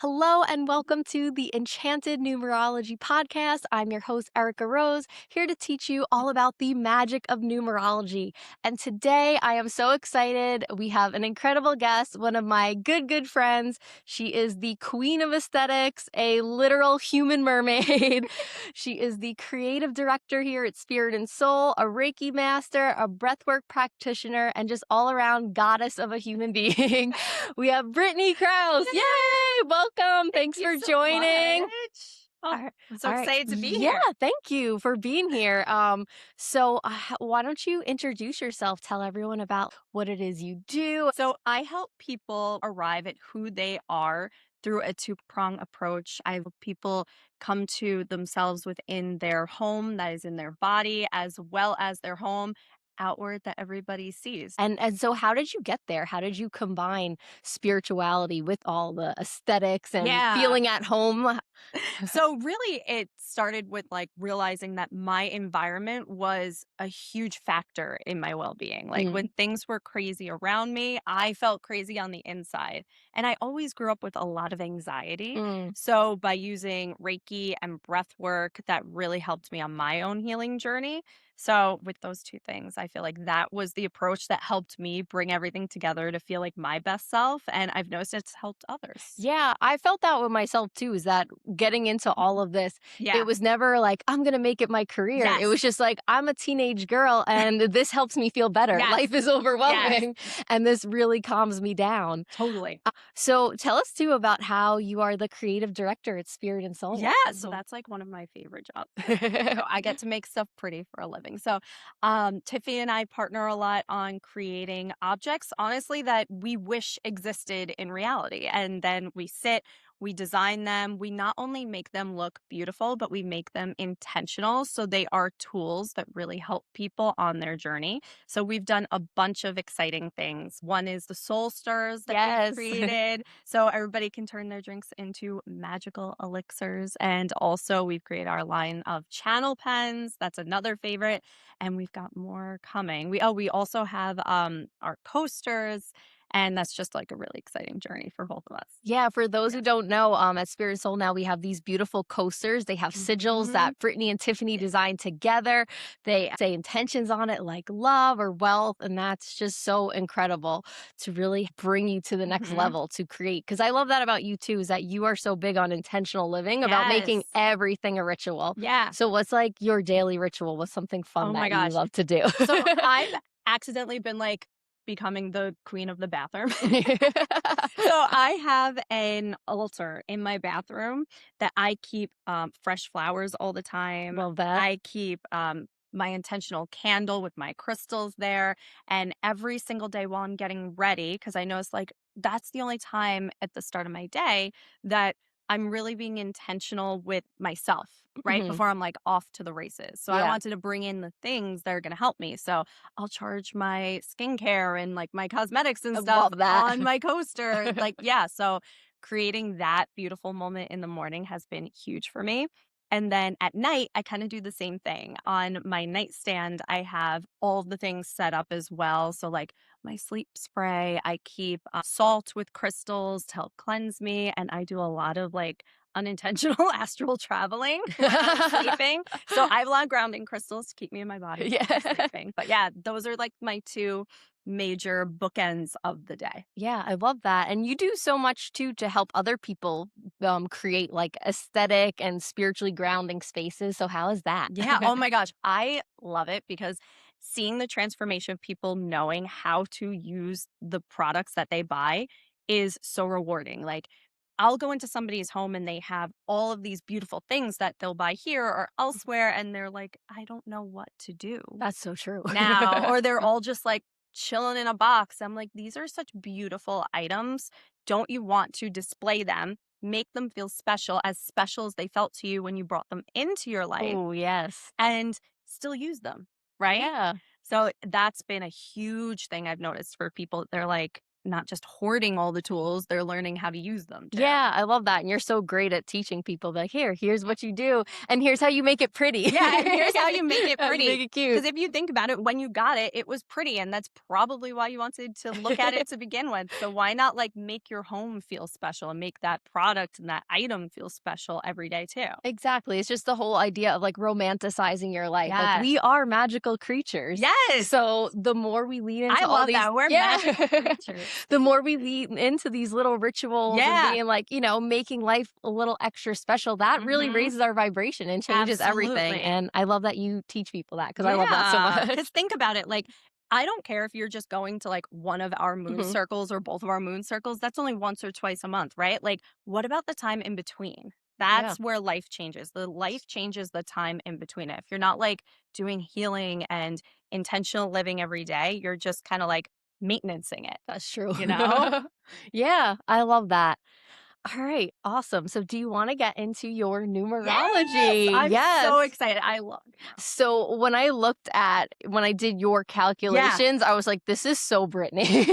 Hello and welcome to the Enchanted Numerology podcast. I'm your host, Erica Rose, here to teach you all about the magic of numerology. And today I am so excited. We have an incredible guest, one of my good friends. She is the queen of aesthetics, a literal human mermaid. She is the creative director here at Spirit and Soul, a Reiki Master, a breathwork practitioner, and just all around goddess of a human being. We have Brittney Krauss. Yay! Welcome. Thanks Thank for you so joining. much. Oh, All right. I'm so All right. excited to be Yeah, here. thank you for being here. Why don't you introduce yourself? Tell everyone about what it is you do. So I help people arrive at who they are through a two-prong approach. I help people come to themselves within their home, that is in their body, as well as their home outward that everybody sees. And so how did you get there? How did you combine spirituality with all the aesthetics and Yeah. feeling at home? So really it started with like realizing that my environment was a huge factor in my well-being. Like when Mm, things were crazy around me, I felt crazy on the inside. And I always grew up with a lot of anxiety. mm. So by using Reiki and breath work, that really helped me on my own healing journey. So with those two things, I feel like that was the approach that helped me bring everything together to feel like my best self. And I've noticed it's helped others. Yeah, I felt that with myself too, is that getting into all of this, it Yeah. was never like, I'm going to make it my career. It was Yes. just like, I'm a teenage girl and this helps me feel better. Yes. Life is Yes. overwhelming and this really calms me down. Totally. So tell us too about how you are the creative director at Spirit and Yeah, Soul. so that's like one of my favorite jobs to do. So I get to make stuff pretty for a living. So Tiffany and I partner a lot on creating objects, honestly, that we wish existed in reality. And then we sit, we design them. We not only make them look beautiful, but we make them intentional. So they are tools that really help people on their journey. So we've done a bunch of exciting things. One is the soul stirs that we've Yes. created, so everybody can turn their drinks into magical elixirs. And also, we've created our line of channel pens. That's another favorite, and we've got more coming. We also have our coasters, and that's just like a really exciting journey for both of us. Yeah, for those Yeah. who don't know, at Spirit Soul now we have these beautiful coasters. They have sigils Mhm. that Brittany and Tiffany designed together. They say intentions on it like love or wealth, and that's just so incredible to really bring you to the next Mhm. level to create. Because I love that about you too, is that you are so big on intentional living, about making Yes. everything a ritual. Yeah. So what's like your daily ritual? What's something fun Oh my that you gosh. love to do? So I've accidentally been like becoming the queen of the bathroom. So I have an altar in my bathroom that I keep fresh flowers all the time. Love that. I keep my intentional candle with my crystals there. And every single day while I'm getting ready, because I know it's like that's the only time at the start of my day that I'm really being intentional with myself, right? Mhm. Before I'm like off to the races. So I Yeah, wanted to bring in the things that are going to help me. So I'll charge my skincare and like my cosmetics and I stuff love that. on my coaster. Like, yeah. So creating that beautiful moment in the morning has been huge for me. And then at night, I kind of do the same thing. On my nightstand, I have all the things set up as well. So, like my sleep spray, I keep salt with crystals to help cleanse me. And I do a lot of like unintentional astral traveling when I'm sleeping. So I have a lot of grounding crystals to keep me in my body while I'm Yeah. sleeping. But yeah, those are like my two major bookends of the day. Yeah, I love that. And you do so much too to help other people create like aesthetic and spiritually grounding spaces. So how is that? Yeah. Oh my gosh. I love it because seeing the transformation of people knowing how to use the products that they buy is so rewarding. Like, I'll go into somebody's home and they have all of these beautiful things that they'll buy here or elsewhere. And they're like, I don't know what to do That's so true. now. Or they're all just like chilling in a box. I'm like, these are such beautiful items. Don't you want to display them? Make them feel special as they felt to you when you brought them into your life Oh, yes. and still use them, right? Yeah. So that's been a huge thing I've noticed for people. They're like, not just hoarding all the tools, they're learning how to use them too. Yeah, I love that, and you're so great at teaching people, like, "Here's what you do, and here's how you make it pretty." Yeah, and here's how you make it How you make pretty. it cute. Because if you think about it, when you got it, it was pretty, and that's probably why you wanted to look at it to begin with. So why not like make your home feel special and make that product and that item feel special every day too? Exactly, it's just the whole idea of, like, romanticizing your life, like, Yes. we are magical creatures, Yes. so the more we lean I into all love these that. We're yeah. magical creatures. The more we lean into these little rituals and Yeah. being like, making life a little extra special, that really Mhm. raises our vibration and changes everything, Absolutely. and I love that you teach people that because I love that so Yeah. much. Because think about it, like, I don't care if you're just going to, like, one of our moon Mhm. circles or both of our moon circles, that's only once or twice a month, right? Like, what about the time in between? Yeah. That's where life changes. The life changes the time in between it. If you're not, like, doing healing and intentional living every day, you're just kinda, like, maintenancing it, That's true. you know? Yeah, I love that. All right, awesome. So do you wanna get into your Yes! numerology? I'm Yes. so excited. I love numerology. So when I did your Yeah. calculations, I was like, "This is so Brittany."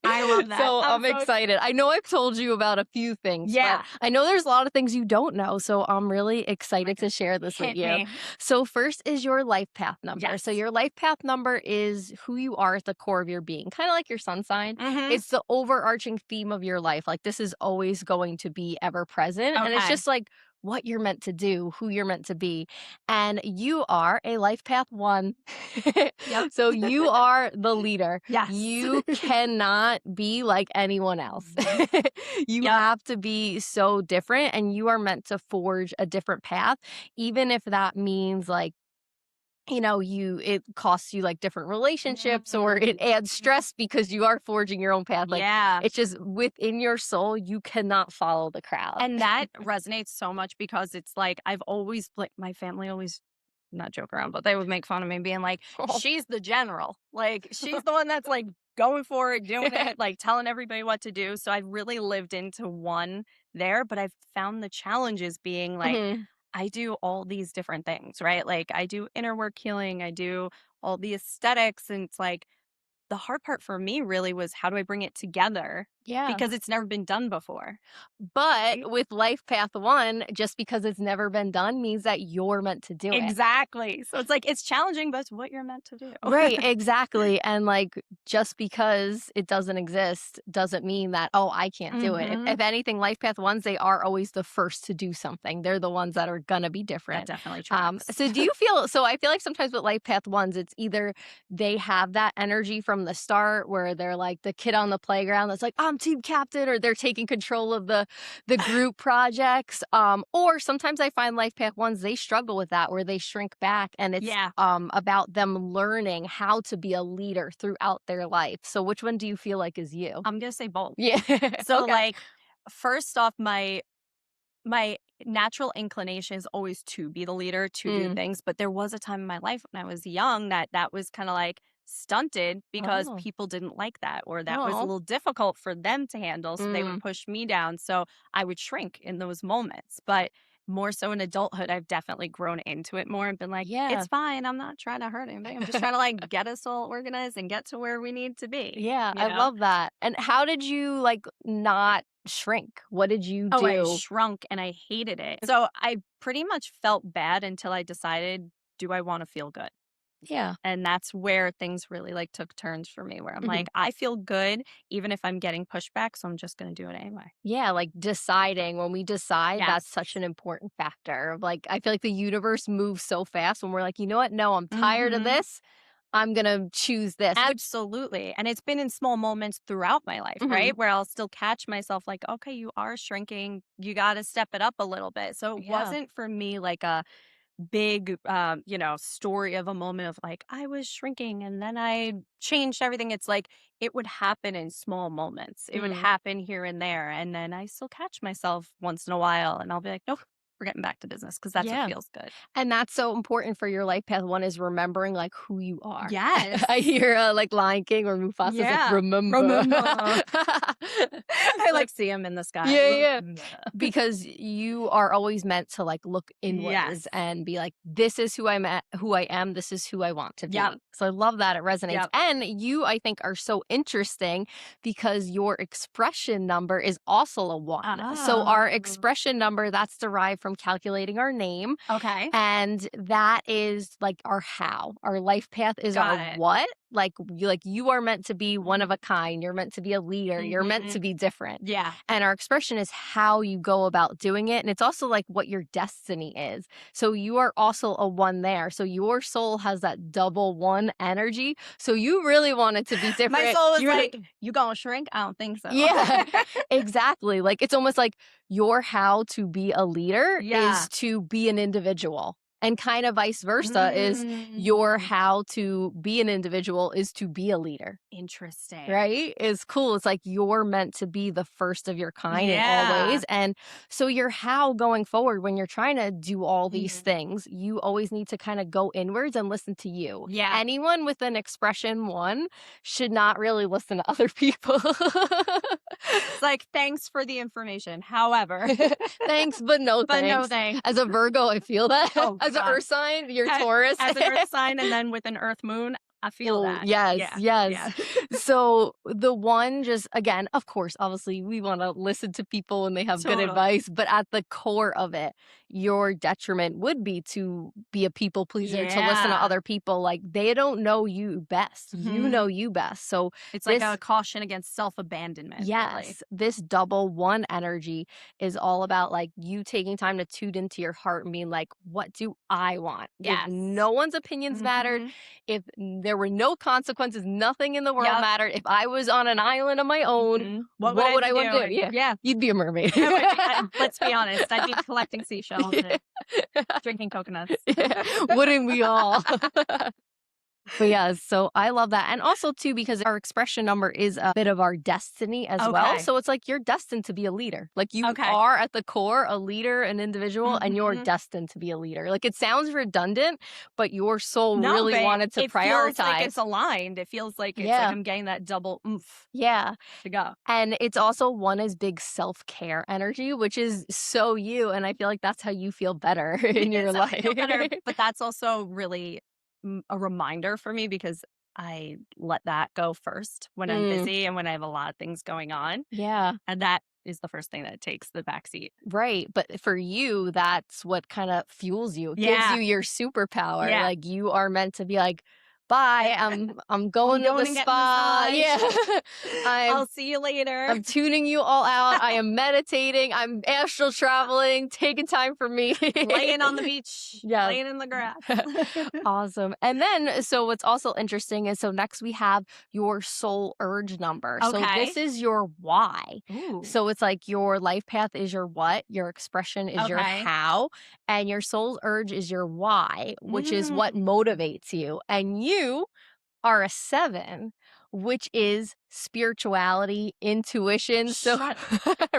I love that. So I'm I'm so excited. I know I've told you about a few things, but Yeah. I know there's a lot of things you don't know, so I'm really Oh my excited to god. share this with Hit you. me. So first is your life path number. So Yes. your life path number is who you are at the core of your being, kind of like your sun sign. Mhm. It's the overarching theme of your life. Like this is always going to be ever present, and it's Okay. just like what you're meant to do, who you're meant to be. And you are a life path one. Yep. So you are the leader. Yes. You cannot be like anyone else. You Yep. have to be so different, and you are meant to forge a different path, even if that means like it costs you like different relationships or it Mhm. adds stress because you are forging your own path. Like Yeah. it's just within your soul, you cannot follow the crowd. And that resonates so much because it's like I've always like my family always not joke around, but they would make fun of me being like, she's the general. Like she's the one that's like going for it, doing it, like telling everybody what to do. So I've really lived into one there, but I've found the challenges being like Mhm. I do all these different things, right? Like I do inner work healing, I do all the aesthetics, and it's like the hard part for me really was how do I bring it together Yeah. because it's never been done before. Right? But with life path one, just because it's never been done means that you're meant to do it. Exactly. So it's like it's challenging, but it's what you're meant to do. Right, exactly, and, like, just because it doesn't exist doesn't mean that, "Oh, I can't do it." If Mhm. if anything, life path ones, they are always the first to do something. They're the ones that are gonna be That different. definitely tracks. So do you feel so I feel like sometimes with life path ones, it's either they have that energy from the start where they're, like, the kid on the playground that's like, "I'm team captain," or they're taking control of the group projects, or sometimes I find life path ones, they struggle with that where they shrink back and it's Yeah. about them learning how to be a leader throughout their life. So which one do you feel like is you? I'm gonna say both. Yeah. So Okay. like first off, my natural inclination is always to be the leader, to do Mm. things, but there was a time in my life when I was young that was kind of like stunted because Oh. people didn't like that or that was a Oh. little difficult for them to handle, so they would Mm. push me down. So I would shrink in those moments. But more so in adulthood, I've definitely grown into it more and been like, Yeah. it's fine. I'm not trying to hurt anybody. I'm just trying to like get us all organized and get to where we need to be, Yeah, you I know? love that. And how did you like not shrink? What did you Oh, I do? shrunk and I hated it. So I pretty much felt bad until I decided, do I want to feel good? Yeah. And that's where things really like took turns for me, where I'm Mhm. like, I feel good even if I'm getting pushback. So I'm just going to do it anyway. Yeah, like deciding when we decide, that's Yes. such an important factor. Like, I feel like the universe moves so fast when we're like, you know what? No, I'm tired of Hmm. this. I'm going to choose this, which, Absolutely. And it's been in small moments throughout my life, mhm, right? Where I'll still catch myself like, okay, you are shrinking. You got to step it up a little bit. So it yeah. wasn't for me like a big story of a moment of like I was shrinking and then I changed everything. It's like it would happen in small moments. It would Mm. happen here and there, and then I still catch myself once in a while and I'll be like, nope, we're getting back to business because that's what Yeah. feels good. And that's so important for your life path. One is remembering like who you are. Yes. I hear like Lion King or Mufasa's like Yeah. remember. Remember. I like see him in the sky. Yeah, yeah. Remember. Because you are always meant to like look inwards Yes. and be like, this is who I'm at, who I am, this is who I want to be. Yep. So I love that it resonates. Yep. And you, I think, are so interesting because your expression number is also a 1. So our Oh. expression number, that's derived from calculating our name. Okay. And that is like our how. Our life path is Got our it. what. Like you are meant to be one of a kind. You're meant to be a leader. You're meant to Mhm. be different. Yeah. And our expression is how you go about doing it. And it's also like what your destiny is. So you are also a 1 there. So your soul has that double 1 energy. So you really want it to be different. My soul is You're like, you gonna shrink? I don't think so. yeah, exactly. Like it's almost like your how to be a leader Yeah. is to be an individual. And kind of vice versa is your how to be an individual is to be a leader. Interesting. Right? It's cool. It's like you're meant to be the first of your kind in all ways. And so your how going forward when you're trying to do all these things, you always need to kind of go inwards and listen to you. Yeah. Anyone with an expression 1 should not really listen to other people. It's like, thanks for the information. However, thanks, but no but thanks. no thanks. As a Virgo, I feel that. Oh, As an God. earth sign, you're As- Taurus. As an earth sign and then with an earth moon, I feel Oh, that. yes, Yeah. yes. Yeah. So the 1 just again, of course, obviously we want to listen to people when they have good Totally. advice, but at the core of it, your detriment would be to be a people pleaser, to listen to Yeah. other people. Like they don't know you best. You know you best. So It's like this- a caution against self-abandonment. yes, Really. this double 1 energy is all about like you taking time to tune into your heart and being like, what do I want? Yes. If no one's opinions mattered, if there were no consequences, nothing in the world mattered. If I was on an island of my own, what would I want to do? Yeah. You'd be a mermaid. Let's be honest. I'd be collecting seashells and drinking coconuts. Yeah. Wouldn't we all? But yeah, so I love that. And also too, because our expression number is a bit of our destiny as well. Okay. So it's like you're destined to be a leader. Like you Okay. are at the core a leader, an individual, and you're destined to be a leader. Like it sounds redundant, but your soul No, really but wanted to it feels like prioritize. it's aligned. It feels like it's Yeah. like I'm getting that double oomph Yeah. to go. And it's also 1 is big self-care energy, which is so you. And I feel like that's how you feel better in your It's how I feel life. better, but that's also really a reminder for me because I let that go first when I'm busy and when I have a lot of things going on. Yeah. And that is the first thing that takes the backseat. Right. But for you, that's what kind of fuels you. It gives Yeah. you your superpower. Yeah. Like you are meant to be like, bye, I'm going to the and getting spa. massage. Yeah. I'll see you later. I'm tuning you all out. I am meditating. I'm astral traveling, taking time for me. laying on the beach, Yeah. laying in the grass. Awesome. And then, so what's also interesting is so next we have your soul urge number. So Okay. this is your why. Ooh. So it's like your life path is your what, your expression is your Okay. how, and your soul's urge is your why, which is what motivates you. And you are a 7, which is spirituality, intuition. So,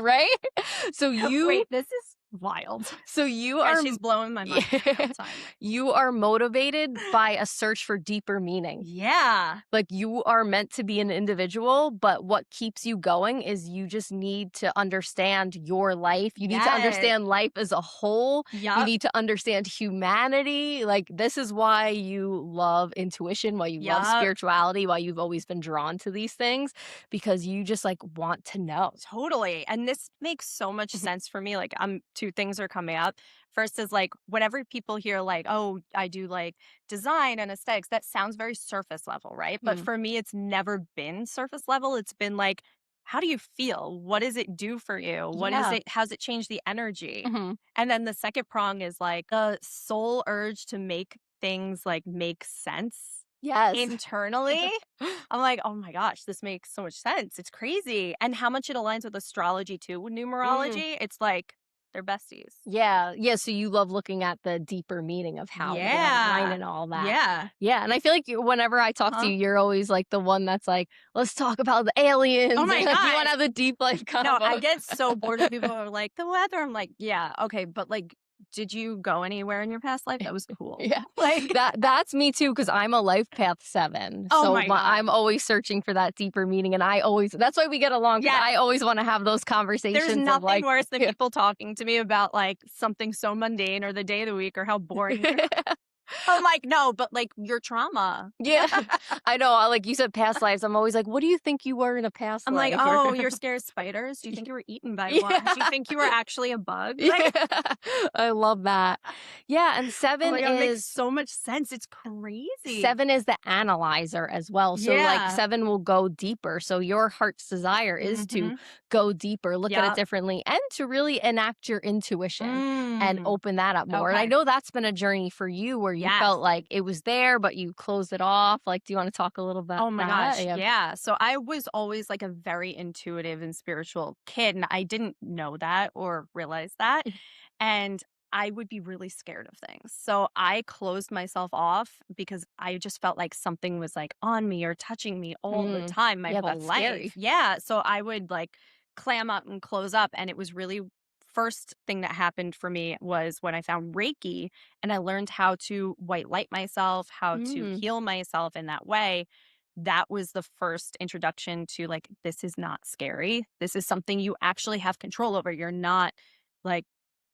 right? So you, Wait, this is wild. so you Yeah, are, she's blowing my mind every time. you are motivated by a search for deeper meaning. Yeah. Like you are meant to be an individual, but what keeps you going is you just need to understand your life. You need to understand life as a whole. You Yup. need to understand humanity. Like this is why you love intuition, why you love Yup. spirituality, why you've always been drawn to these things, because you just like want to know. Totally. And this makes so much sense for me. Like, 2 things are coming up. First is like, whenever people hear like, oh, I do like design and aesthetics, that sounds very surface level, right? But for me, it's never been surface level. It's been like, how do you feel? What does it do for you? What is it? How's it change the energy? And then the second prong is like the soul urge to make things like make sense. Yes. Internally, I'm like, oh my gosh, this makes so much sense. It's crazy. And how much it aligns with astrology too, with numerology. It's like they're besties. Yeah. Yeah. So you love looking at the deeper meaning of how they align and all that. Yeah. Yeah. And I feel like whenever I talk to you, you're always like the one that's like, let's talk about the aliens. Oh my Like, you God. want to have the deep life convo. No, I get so bored when people are like, the weather. I'm like, yeah, okay. But like, Did you go anywhere in your past life? That was cool. Yeah. Like, That's me too, because 'cause I'm a life path 7. oh So my god. I'm always searching for that deeper meaning, and I always that's why we get along, because Yeah. I always wanna have those There's conversations of nothing like worse than yeah. people talking to me about, like, something so mundane or the day of the week or how boring their I'm like, "No, but, like, your trauma." Yeah. I know, like you said, past lives, I'm always like, "What do you think you were in a past I'm like, life?" Or "Oh, you're scared of spiders? Do you think you were eaten by one? Do you yeah. think you were actually a bug?" Yeah. Like, I love that. Yeah, and oh 7 my god, it makes is so much sense. It's crazy. 7 is the analyzer as well. So, like, Yeah. 7 will go deeper. So, your heart's desire is to Mhm. go deeper, look at it Yep. differently, and to really enact your intuition and Mm. open that up more. And I Okay. know that's been a journey for you where you Yes. felt like it was there, but you closed it off. Like, do you want to talk a little about Oh my that? gosh, Yeah. yeah. So I was always like a very intuitive and spiritual kid, and I didn't know that or realize that. And I would be really scared of things. So I closed myself off because I just felt like something was like on me or touching me all the Mm. time, my Yeah, whole that's life. scary. Yeah. So I would like clam up and close up. And it was really first thing that happened for me was when I found Reiki and I learned how to white light myself, how to Mm. heal myself in that way. That was the first introduction to like, this is not scary. This is something you actually have control over. You're not like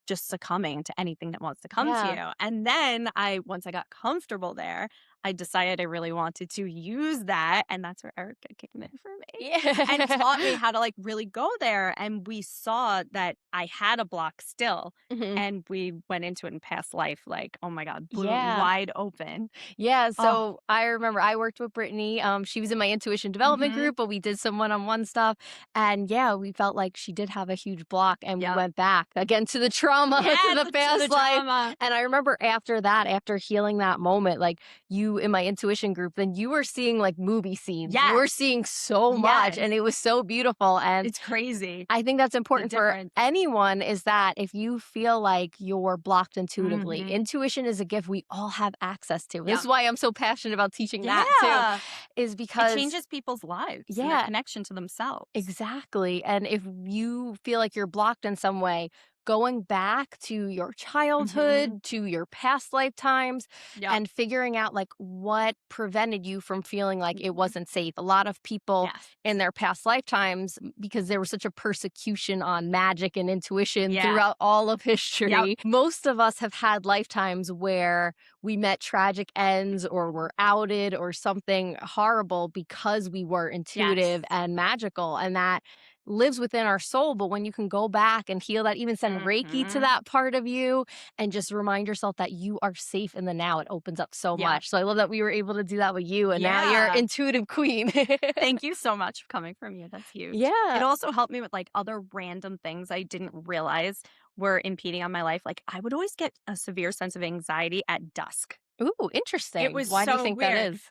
just succumbing to anything that wants to come to Yeah. you. And then once I got comfortable there, I decided I really wanted to use that. And that's where Erica came in for me and taught me Yeah. how to like really go there. And we saw that I had a block still. Mhm. And we went into it in past life, like, oh my God, blew it Yeah. wide open. Yeah, Oh, so I remember I worked with Brittany. She was in my intuition development hmm group, but we did some one-on-one stuff. And yeah, we felt like she did have a huge block, and we yep. went back again to the trauma, to Yeah, the to the past life. trauma. And I remember after that, after healing that moment, like you in my intuition group, then you were seeing like movie scenes. You Yes. were seeing so much, Yes. and it was so beautiful. And It's crazy. I think that's The important for difference. anyone is that if you feel like you're blocked intuitively, Hmm intuition is a gift we all have access to. This Yep. is why I'm so passionate about teaching that too, Yeah. is It because, changes people's lives and their yeah, connection to themselves. exactly. And if you feel like you're blocked in some way, going back to your Mhm. childhood, to your past lifetimes, Yep. and figuring out like what prevented you from feeling like it Mhm. wasn't safe. A lot of people Yes. in their past lifetimes, because there was such a persecution on magic and intuition Yeah. throughout all of Yep. history, most of us have had lifetimes where we met tragic ends or were outed or something horrible because we were Yes. intuitive and magical. And that lives within our soul. But when you can go back and heal that, even send Reiki to Mhm. that part of you and just remind yourself that you are safe in the now, it opens up so Yep. much. So I love that we were able to do that with you. And now you're Yeah. intuitive queen. Thank you so much for coming from you. That's huge. It Yeah. also helped me with like other random things I didn't realize were impeding on my life. Like I would always get a severe sense of anxiety at dusk. Ooh, It interesting. was Why do you so think that weird. is?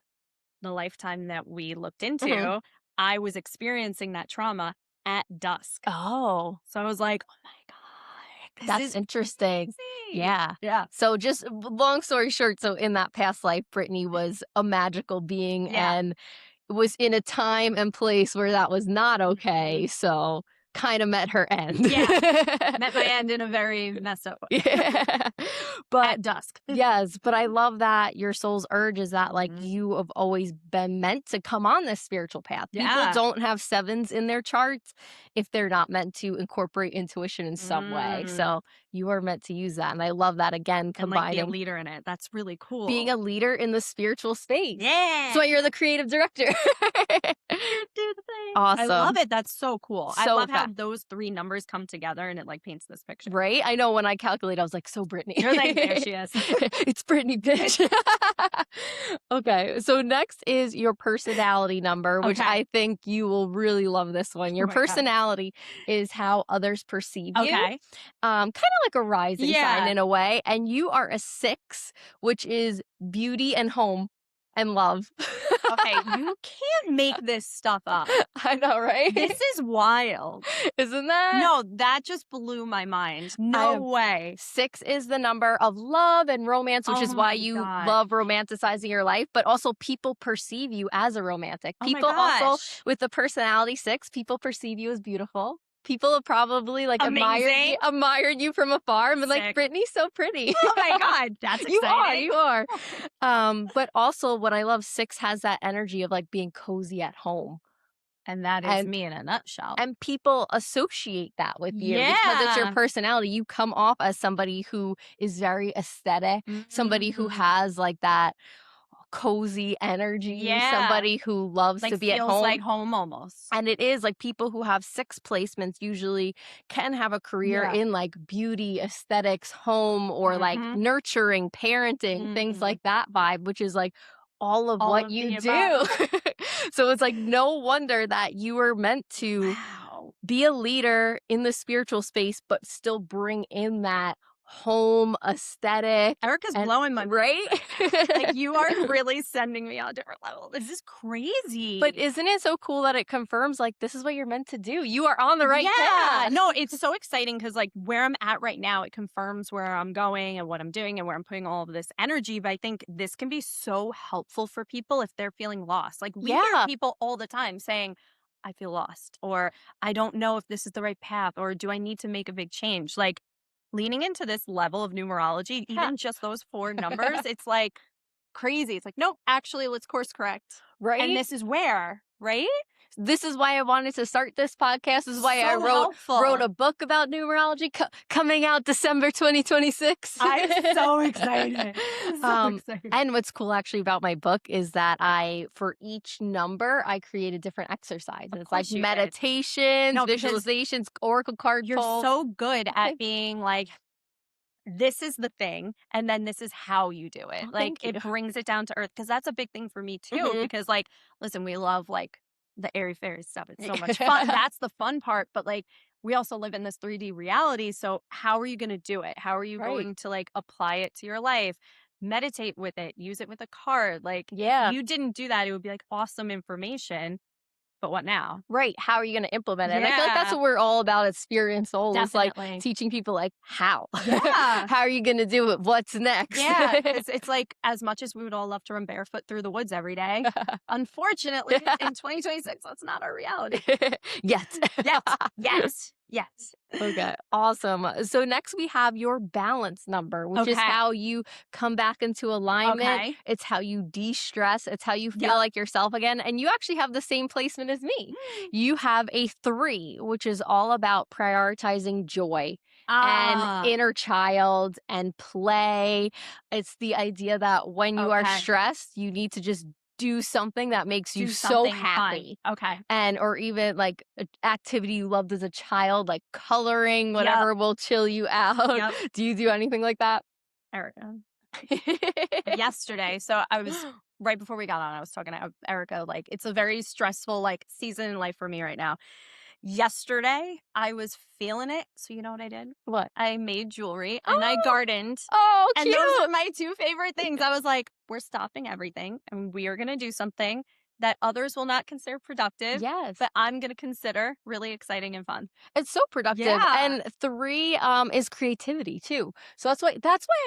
The lifetime that we looked Mhm. into, I was experiencing that trauma at dusk. Oh, So I was like, "Oh my god, this that's is interesting. crazy." Yeah. Yeah. So just long story short, so in that past life, Brittany was a magical being Yeah. and was in a time and place where that was not Mhm. okay. So kind of met her end. Yeah. Met my end in a very messed up way. Yeah. But At dusk. yes, but I love that your soul's urge is that like Mhm. you have always been meant to come on this spiritual path. People Yeah. don't have 7s in their charts if they're not meant to incorporate intuition in some way. Mm. So you are meant to use that. And I love that again, And, like, be a combining leader in it. That's really being cool. a leader in the spiritual space. That's Yeah. why you're the creative director. You do the thing. I love Awesome. it. That's so cool. I So love how fast. those 3 numbers come together and it, like, paints this picture. Right? I know when I calculate, I was like, so Brittany. You're like, "There she is." It's Brittany, bitch. Okay, so next is your personality number, which Okay. I think you will really love this one. Oh Your my god. personality is how others perceive you, Okay. kind of like a rising sign Yeah. in a way. And you are a 6, which is beauty and home and love. Okay, you can't make this stuff up. I know, right? This is wild. Isn't that? No, that just blew my mind. I No have way. 6 is the number of love and romance, which Oh is why my you god. love romanticizing your life, but also people perceive you as a romantic. Oh my People also gosh. with the personality 6, people perceive you as beautiful. People have probably like Amazing. admired you from afar and been like, Sick. Brittany's so pretty. Oh my God, that's exciting. You are. But also what I love, 6 has that energy of like being cozy at home. And that is And me in a nutshell. and people associate that with you because it's your Yeah. personality. You come off as somebody who is very aesthetic, somebody who Mhm. has like that cozy energy, Yeah. somebody who loves Like to be at feels like home. home almost. And it is like people who have 6 placements usually can have a career Yeah. in like beauty, aesthetics, home, or like Mhm. nurturing, parenting, things Mhm. like that vibe, which is like all of All what of you the do. above. So it's like no wonder that you were meant to Wow. be a leader in the spiritual space, but still bring in that home aesthetic Erica's and blowing my mind right? Like, you are really sending me on a different level. This is crazy. But isn't it so cool that it confirms like this is what you're meant to do? You are on the right Yeah. path. No, it's so exciting because, like, where I'm at right now, it confirms where I'm going and what I'm doing and where I'm putting all of this energy. But I think this can be so helpful for people if they're feeling lost. Like, we hear Yeah. people all the time saying, I feel lost, or I don't know if this is the right path, or do I need to make a big change? Like, leaning into this level of numerology, Yeah. even just those 4 numbers, it's like crazy. It's like, nope, actually, let's course correct. Right? And this is where, right? This is why I wanted to start this podcast. This is why I So wrote helpful. a book about numerology coming out December 2026. I'm so excited. So excited. And what's cool actually about my book is that for each number, I create a different exercise. Of It's like course you did. meditations, No, because visualizations, oracle card you're pulls. so good at being like, this is the thing, and then this is how you do it. Oh, Like, thank you. it brings it down to earth because that's a big thing for me too. Mhm. Because, like, listen, we love like the airy fairy stuff. It's so much fun. That's the fun part. But like, we also live in this 3D reality. So how are you going to do it? How are you Right. going to like apply it to your life? Meditate with it. Use it with a card. Like, Yeah. if you didn't do that, it would be like awesome information. But what now? Right. How are you going to implement it? And I feel like that's Yeah. what we're all about at Spirit and Soul. Is like Definitely. teaching people like how. Yeah. How are you going to do it? What's next? Yeah, it's like, as much as we would all love to run barefoot through the woods every day, unfortunately, in 2026, that's not our reality. Yet. Yes. Okay, awesome. So next we have your balance number, which is Okay. how you come back into alignment. Okay. It's how you de-stress. It's how you feel Yep. like yourself again. And you actually have the same placement as me. You have a 3, which is all about prioritizing joy and Ah, inner child and play. It's the idea that when you are okay. stressed, you need to just do something that makes you Do so something happy. fun. Okay. And or even like an activity you loved as a child, like coloring, whatever will chill you out. Yep. Do you do anything like that? Erica. Yesterday, so I was right before we got on, I was talking to Erica, like, it's a very stressful like season in life for me right now. Yesterday, I was feeling it. So you know what I did? What? I made jewelry and I Oh, gardened. oh, And cute. those are my 2 favorite things. I was like, we're stopping everything and we are going to do something that others will not consider productive, Yes. but I'm going to consider really exciting and fun. It's so productive. Yeah. And 3 is creativity too. So that's why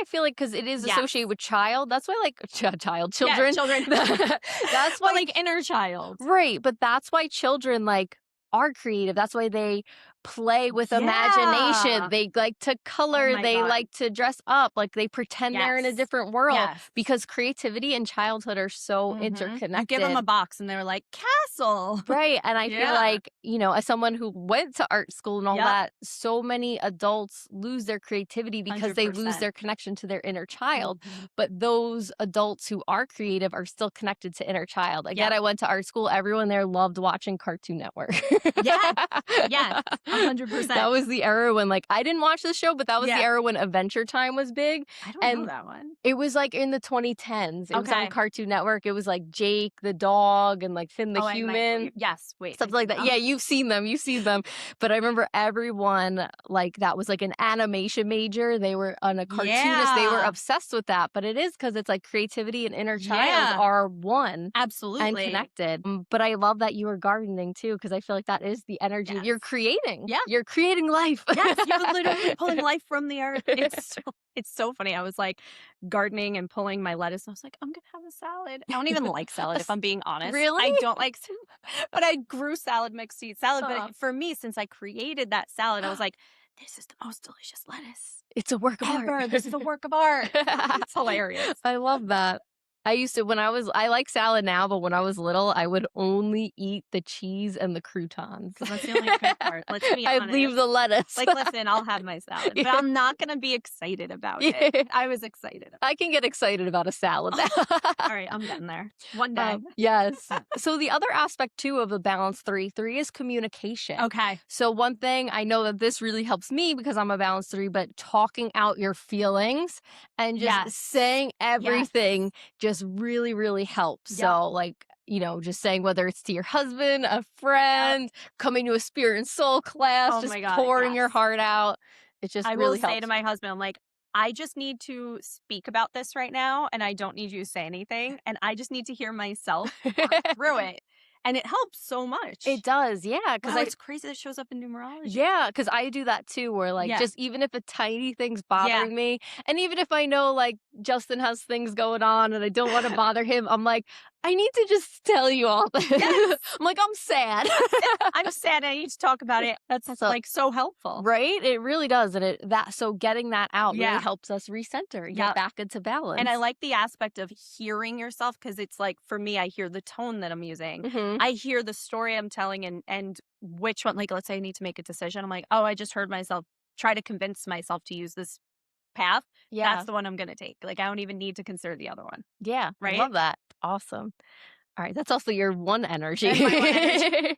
I feel like because it is Yes. associated with child. That's why like children. Yeah, children. That's why But like inner child. right, but that's why children like are creative. That's why they play with imagination. Yeah. They like to color. my They God. like to dress up. Like they pretend they're in a Yes. different world Yes. because creativity and childhood are so Mhm. interconnected. You give them a box and they're like, castle. Right. And I feel Yeah. like, as someone who went to art school and all Yep. that, so many adults lose their creativity because they lose 100%. their connection to their inner child. Mhm. But those adults who are creative are still connected to inner child. Again, Yep. I went to art school. Everyone there loved watching Cartoon Network. Yes. Yes. 100%. That was the era when, like, I didn't watch the show, but that was the Yeah. era when Adventure Time was big. I don't know And that one. it was like in the 2010s. It was on Okay. Cartoon Network. It was like Jake the dog and like Finn the Oh, I might human. believe- Yes. Wait. Something like that. Yeah, you've seen them. But I remember everyone, like, that was like an animation major. They were on a cartoonist. They were Yeah. obsessed with that. But it is because it's like creativity and inner child Yeah. are one Absolutely. and connected. But I love that you were gardening too, because I feel like that is the energy Yes. you're creating. living. Yeah. You're creating life. Yes, you're literally pulling life from the earth. It's so funny. I was like gardening and pulling my lettuce. I was like, I'm gonna have a salad. I don't even like salad, if I'm being honest. Really? I don't like, but I grew salad mix to eat salad. Uh-huh. But for me, since I created that salad, I was like, this is the most delicious lettuce It's a work of ever. art. This is a work of art. It's hilarious. I love that. I used to, I like salad now, but when I was little, I would only eat the cheese and the croutons. Because that's the only good part. Let's be I'd honest. leave the lettuce. Like, listen, I'll have my salad, but I'm not going to be excited about Yeah. it. I was excited. I can get excited about a salad now. All right, I'm getting there. One day. Yes. So the other aspect too of a balance 3 is communication. Okay. So one thing I know that this really helps me because I'm a balance 3, but talking out your feelings and just Yes. saying everything just really, really helps. Yep. So like, just saying whether it's to your husband, a friend, coming to a spirit and soul class, Oh just my God, pouring your yes. heart out. It just I really will say helps. to my husband, I'm like, I just need to speak about this right now, and I don't need you to say anything, and I just need to hear myself work through it. And it helps so much. It does, yeah. Because Wow, it's crazy that shows up in numerology. Yeah, because I do that too, where like Yeah. just even if a tiny thing's bothering me, and even if I know like Justin has things going on and I don't want to bother him, I'm like, I need to just tell you all this. Yes. I'm like, I'm sad. I'm sad. I need to talk about it. That's like so helpful. Right? It really does. And so getting that out Yeah. really helps us recenter, get Yep. back into balance. And I like the aspect of hearing yourself because it's like, for me, I hear the tone that I'm using. Mhm. I hear the story I'm telling and which one, like, let's say I need to make a decision. I'm like, oh, I just heard myself try to convince myself to use this path. Yeah. That's the one I'm going to take. Like, I don't even need to consider the other one. Yeah. Right? I love that. Awesome. All right, that's also your one energy. That's my one energy.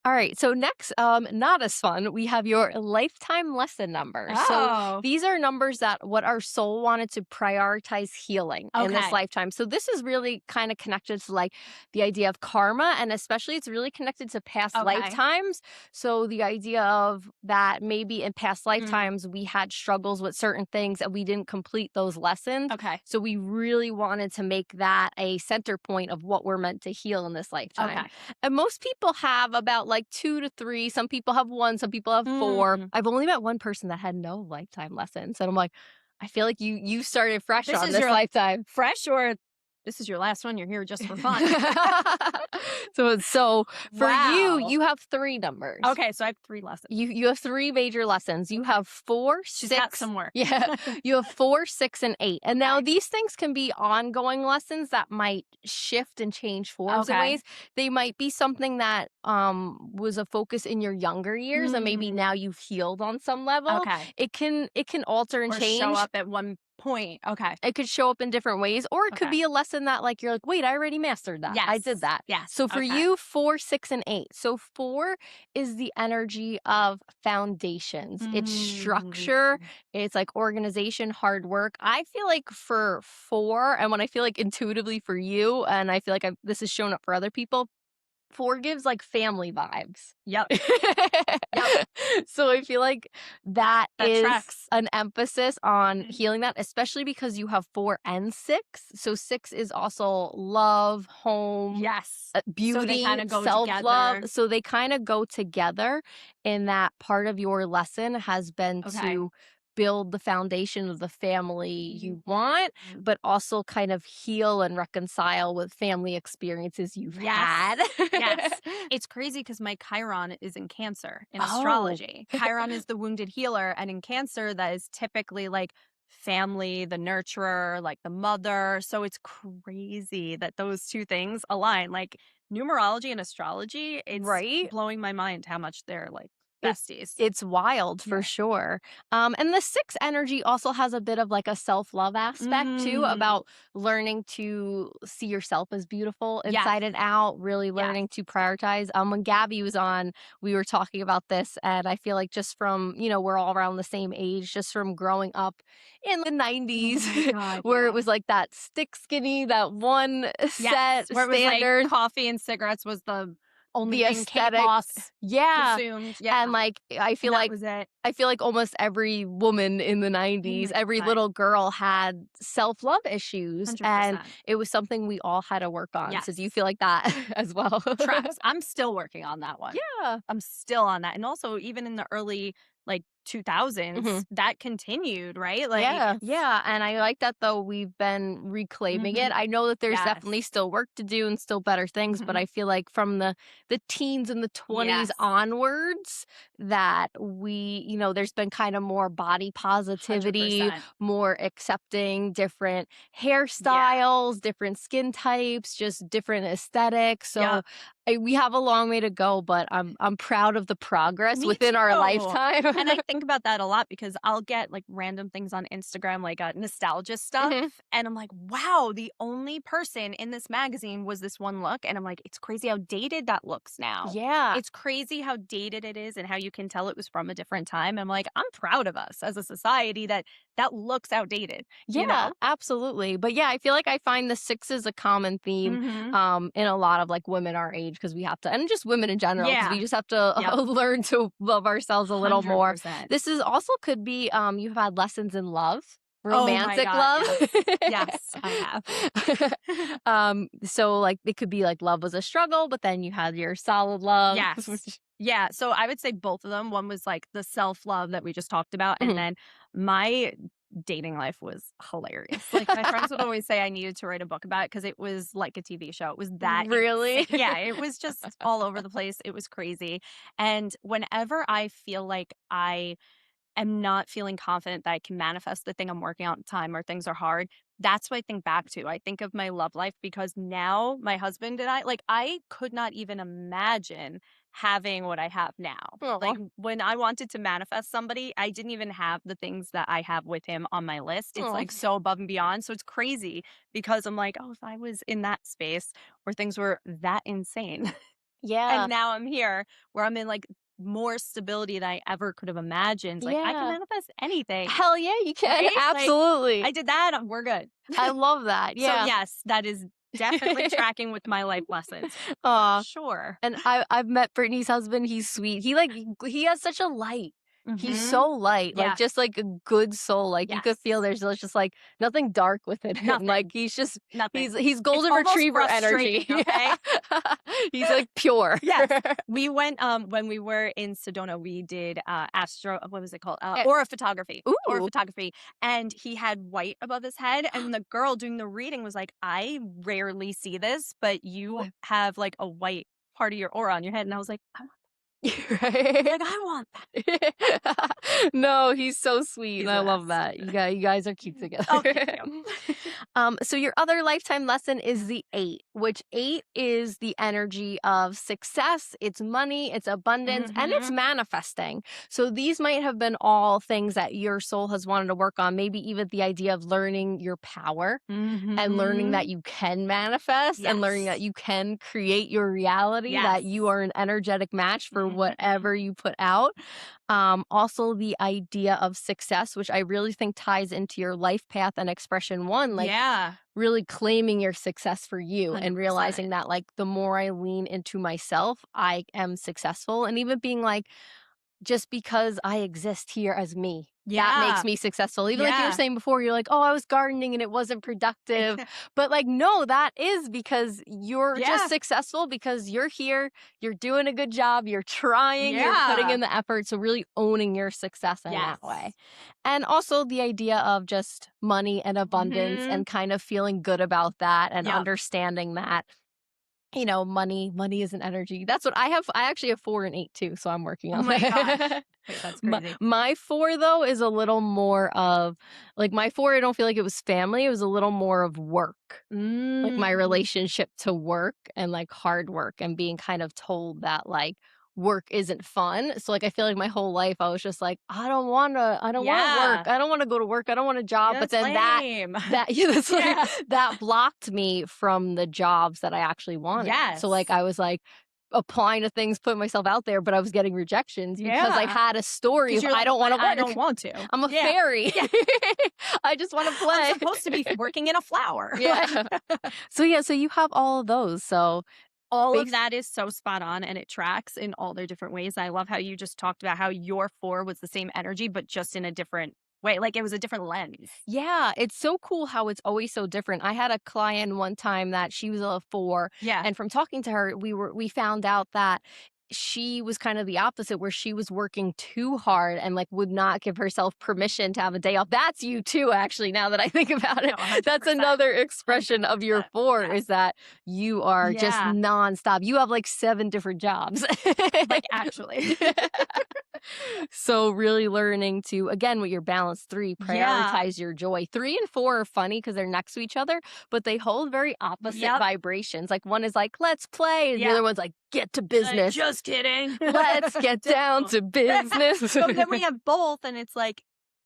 All right, so next, not as fun, we have your lifetime lesson numbers. So Oh. these are numbers that what our soul wanted to prioritize healing in this Okay. lifetime. So this is really kind of connected to like the idea of karma, and especially it's really connected to past Okay. lifetimes. So the idea of that maybe in past lifetimes we had struggles with certain things and we didn't complete those lessons. Okay. So we really wanted to make that a center point of what we're meant to heal in this lifetime. Okay. And most people have about like 2 to 3. Some people have 1, some people have 4. I've only met one person that had no lifetime lessons. And I'm like, I feel like you started fresh This on is this your lifetime. Fresh, or this is your last one? You're here just for fun. So for Wow. you have 3 numbers. Okay, so I have 3 lessons. You have 3 major lessons. You have 4, She's 6. got some work. Yeah. You have 4, 6, and 8. And now Okay. these things can be ongoing lessons that might shift and change forms and Okay. ways. They might be something that was a focus in your younger years and maybe now you've healed on some level. Okay. It can alter and Or change. show up at one point. Okay. It could show up in different ways, or it could Okay. be a lesson that like you're like, wait, I already mastered that. I did Yes. that. Yes. So for Okay. you, 4, 6, and 8. So 4 is the energy of foundations. It's structure. It's like organization, hard work. I feel like for 4, and when I feel like intuitively for you, and I feel like this has shown up for other people, 4 gives like family vibes. Yep. Yep. So I feel like that is tracks. an emphasis on healing that, especially because you have 4 and 6. So 6 is also love, home, Yes. beauty, kinda go self-love. together. So they kind of go together in that part of your lesson has been Okay. to build the foundation of the family you want, but also kind of heal and reconcile with family experiences you've had. Yes. It's crazy because my Chiron is in Cancer in Oh. astrology. Chiron is the wounded healer, and in Cancer, that is typically like family, the nurturer, like the mother. So it's crazy that those 2 things align. Like numerology and astrology, it's Right? blowing my mind how much they're like It's- besties. It's wild for Yeah. sure. And the 6 energy also has a bit of like a self-love aspect too, about learning to see yourself as beautiful inside and out, really learning to prioritize. When Gabby was on, we were talking about this, and I feel like just from, we're all around the same age, just from growing up in the 90s, Oh my God, where yeah. it was like that stick skinny, that one set where it was standard. like coffee and cigarettes was the only the thing Kate aesthetic. Moss Yeah. consumed. Yeah. And like And that was it. I feel like almost every woman in the 90s, every 100%. little girl had self-love issues, and 100%. it was something we all had to work on. So do you Yes. feel like that as well? Tracks. I'm still working on that one. Yeah. I'm still on that. And also even in the early like 2000s, Mhm. that continued, right? Like Yeah, it's yeah, and I like that though we've been reclaiming it. mhm. I know that there's Yes. definitely still work to do and still better things, but Mhm. I feel like from the teens and the 20s Yes. onwards that there's been kind of more body positivity, 100%. more accepting different Yeah. hairstyles, different skin types, just different aesthetics. So Yep. we have a long way to go, but I'm proud of the progress Me within our too. lifetime. And I think about that a lot because I'll get like random things on Instagram, like nostalgia stuff. Mhm. And I'm like, wow, the only person in this magazine was this one look. And I'm like, it's crazy how dated that looks now. Yeah. It's crazy how dated it is and how you can tell it was from a different time. I'm like, I'm proud of us as a society that that looks outdated, you Yeah, know? absolutely. But yeah, I feel like I find the six is a common theme Mm-hmm. in a lot of like women our age because we have to, and just women in general, because we Yeah. just have to Yep. learn to love ourselves a little more. 100%. This is also could be you've had lessons in love, Oh my romantic God. love. Yes. Yes, I have. So like it could be like love was a struggle, but then you had your solid love. Yes. Yeah. So I would say both of them. One was like the self love that we just talked about. And Mhm. then my dating life was hilarious. Like my friends would always say I needed to write a book about it because it was like a TV show. It was that insane. Really? Yeah. It was just all over the place. It was crazy. And whenever I feel like I am not feeling confident that I can manifest the thing I'm working on at the time or things are hard, that's what I think back to. I think of my love life because now my husband and I, like, I could not even imagine having what I have now. Aw. Like, when I wanted to manifest somebody, I didn't even have the things that I have with him on my list. It's Aw. like so above and beyond. So it's crazy because I'm like, oh, if I was in that space where things were that insane. Yeah. And now I'm here where I'm in like more stability than I ever could have imagined. Like I can Yeah. manifest anything, Hell yeah, you can. right? Like Absolutely. I did that, we're good. I love that. So Yeah. yes, that is definitely tracking with my life lessons for Aw, sure. and I've met Brittany's husband, he's sweet. He has such a light. He's Mhm. so light, like, Yes. just, like, a good soul, like, you could feel Yes. there's just, like, nothing dark within him, like, Nothing. he's just Nothing. he's It's golden almost retriever energy. frustrating, okay? Yeah. He's, like, pure. Yes. We went when we were in Sedona, we did astro what was it called? Eh Aura photography. Aura Ooh. photography. And he had white above his head. And the girl doing the reading was like, I rarely see this, but you What? have like a white part of your aura on your head. And I was like, Right? I want that. No, he's so sweet, He's and I the love best. that. You guys are cute together. Oh, thank you. So your other lifetime lesson is the 8, which 8 is the energy of success, it's money, it's abundance, and it's Mhm. manifesting. So these might have been all things that your soul has wanted to work on, maybe even the idea of learning your power and learning that Mhm. you can manifest and learning that Yes. you can create your reality, that Yes. you are an energetic match for Mhm. whatever you put out. Also, the idea of success, which I really think ties into your life path and expression one, like Yeah. really claiming your success for you and 100%. realizing that, like, the more I lean into myself, I am successful. And even being like, just because I exist here as me, that makes Yeah. me successful. Even like you were Yeah. saying before, you're like, oh, I was gardening and it wasn't productive. But like, no, that is because you're just Yeah. successful because you're here, you're doing a good job, you're trying, you're putting Yeah. in the effort. So really owning your success in Yes. that way. And also the idea of just money and abundance Mhm. and kind of feeling good about that and Yep. understanding that money is an energy. That's what I have. I actually have 4 and 8 too, so I'm working Oh on my gosh. that. Wait, that's my, crazy. my 4 though is a little more of like my 4. I don't feel like it was family. It was a little more of work, like my Mm. relationship to work and like hard work and being kind of told that like work isn't fun. So like I feel like my whole life I was just like I don't want to work. Yeah. I don't want to go to work. I don't want a job. Yeah, But that's then that lame. that yeah, that's like Yeah. that blocked me from the jobs that I actually wanted. So like Yes. I was like applying to things, putting myself out there, but I was getting rejections because I Yeah. had a story 'Cause of you're I like, don't want to I don't work. want to." I'm a Yeah. fairy. Yeah. I just want to I'm play. supposed to be working in a flower. Like Yeah. So yeah, so you have all of those. So All of Base that is so spot on and it tracks in all their different ways. I love how you just talked about how your 4 was the same energy, but just in a different way. Like it was a different lens. Yeah, it's so cool how it's always so different. I had a client one time that she was a 4, Yeah. and from talking to her, we found out that she was kind of the opposite, where she was working too hard and, like, would not give herself permission to have a day off. That's you too, actually, now that I think about it. No, That's 100%. another expression of your 100%. 4 Yes. is that you are just Yeah. nonstop. You have, like, 7 different jobs. Like, actually. So really learning to, again, with your balance 3, Yeah. prioritize your joy. 3 and 4 are funny because they're next to each other, but they hold very opposite Yep. vibrations. Like one is like, let's play, and the Yeah. other one's like, get to Like, business. just kidding. Let's get down No. to business. So then we have both, and it's like,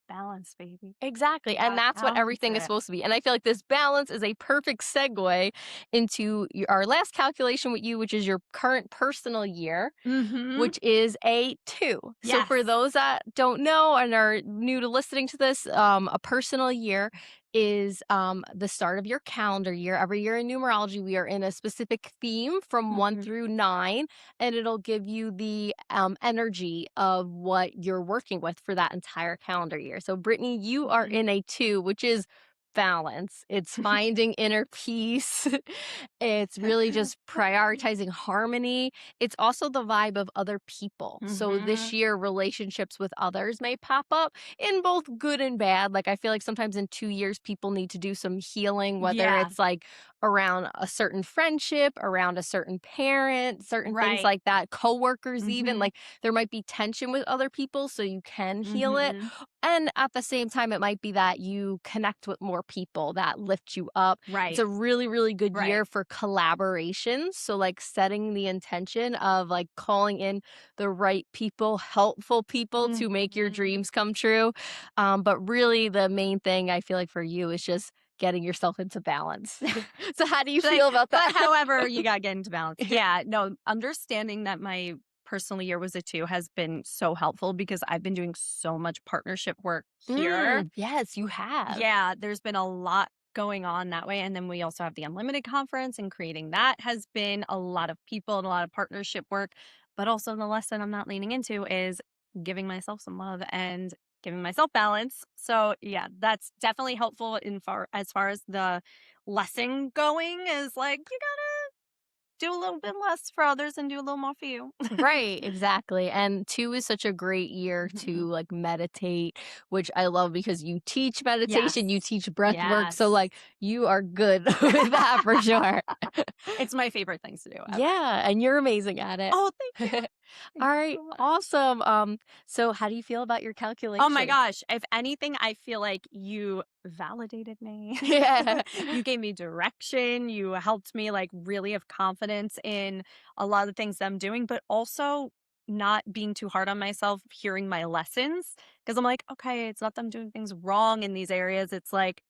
balance, baby. Exactly. And Gotta that's what balance everything is it. supposed to be. And I feel like this balance is a perfect segue into our last calculation with you, which is your current personal year, Mhm. which is a 2. So Yes. for those that don't know and are new to listening to this, a personal year is the start of your calendar year. Every year in numerology, we are in a specific theme from 1 Mhm. through 9, and it'll give you the energy of what you're working with for that entire calendar year. So, Brittany, you are Mhm. in a 2, which is balance. It's finding inner peace. It's really just prioritizing harmony. It's also the vibe of other people. So this Mhm. year, relationships with others may pop up in both good and bad. Like, I feel like sometimes in 2 years, people need to do some healing, whether Yeah. it's like around a certain friendship, around a certain parent, certain things Right. like that, coworkers, even. Mhm. Like, there might be tension with other people, so you can heal it. Mhm. And at the same time, it might be that you connect with more people that lift you up. It's Right. a really, really good Right. year for collaborations. So, like, setting the intention of like calling in the right people, helpful people to make your Mhm. dreams come true. But really, the main thing I feel like for you is just getting yourself into balance. So, how do you Like, feel about but that? however, you gotta get into balance. Yeah, no, understanding that my personal year was a 2 has been so helpful because I've been doing so much partnership work here. Yes, you have. Yeah, there's been a lot going on that way, and then we also have the Unlimited conference, and creating that has been a lot of people and a lot of partnership work, but also the lesson I'm not leaning into is giving myself some love and giving myself balance. So, yeah, that's definitely helpful in far as the lesson going is like, you gotta do a little bit less for others and do a little more for you. Right, exactly. And 2 is such a great year to like meditate, which I love because you teach Yes. meditation, you teach breath work. So Yes. like you are good with that for sure. It's my favorite things to do ever. Yeah, and you're amazing at it. Oh, thank you. All Thank you right, so much. awesome. So how do you feel about your Oh my calculations? gosh. If anything, I feel like you validated me. Yeah. You gave me direction. You helped me like really have confidence in a lot of the things I'm doing, but also not being too hard on myself, hearing my lessons. Cause I'm like, okay, it's not that I'm doing things wrong in these areas. It's like,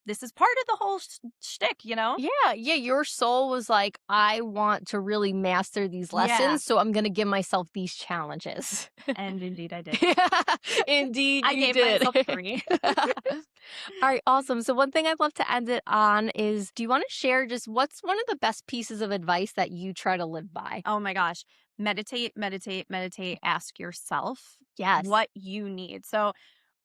this is part of the whole shtick, you know? Yeah, yeah, your soul was like, I want to really master these Yeah. lessons, so I'm gonna give myself these challenges. And indeed I did. Yeah, indeed I you gave did. myself 3. All right, awesome. So one thing I'd love to end it on is, do you want to share just what's one of the best pieces of advice that you try to live by? Oh my gosh. Meditate, meditate, meditate. Ask yourself Yes. what you need. So,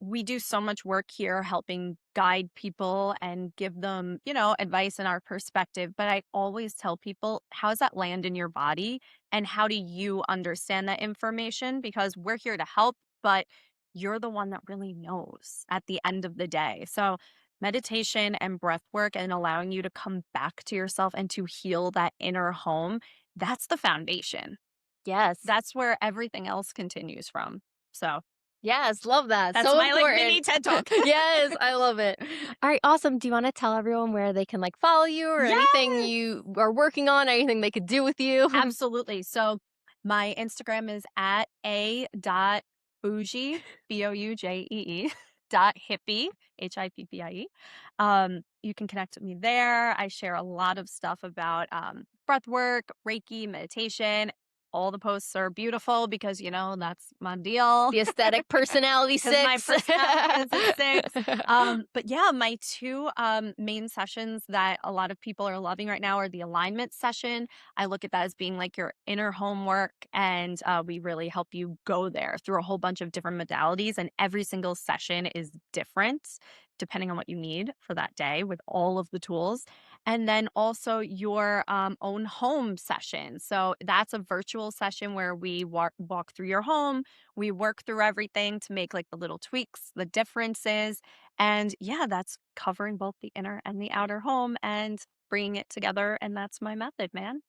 we do so much work here helping guide people and give them, advice and our perspective. But I always tell people, how does that land in your body? And how do you understand that information? Because we're here to help, but you're the one that really knows at the end of the day. So, meditation and breath work and allowing you to come back to yourself and to heal that inner home, that's the foundation. Yes. That's where everything else continues from. So, Yes, love that. that's So my, like, important. mini TED Talk. Yes, I love it. All right, awesome. Do you want to tell everyone where they can like follow you or anything Yes! you are working on, anything they could do with you? Absolutely. So, my Instagram is at a.boujee, Boujee, .hippie, Hippie. You can connect with me there. I share a lot of stuff about breath work, Reiki, meditation. all the posts are beautiful because, that's my deal. The aesthetic personality Because my 6. personality is a 6. But yeah, my 2, main sessions that a lot of people are loving right now are the alignment session. I look at that as being like your inner homework, and, we really help you go there through a whole bunch of different modalities, and every single session is different depending on what you need for that day with all of the tools. And then also your, own home session. So that's a virtual session where we walk through your home, we work through everything to make like the little tweaks, the differences. And yeah, that's covering both the inner and the outer home and bringing it together. And that's my method, man.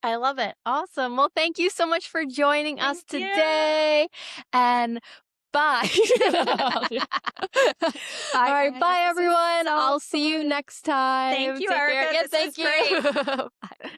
I love it. Awesome. Well, thank you so much for joining us Thank you. today. And bye. All Bye, right. guys. Bye, This was everyone. so I'll see you fun. next time. Thank you, Take care. Erica. Yeah, This thank was great. you. Bye.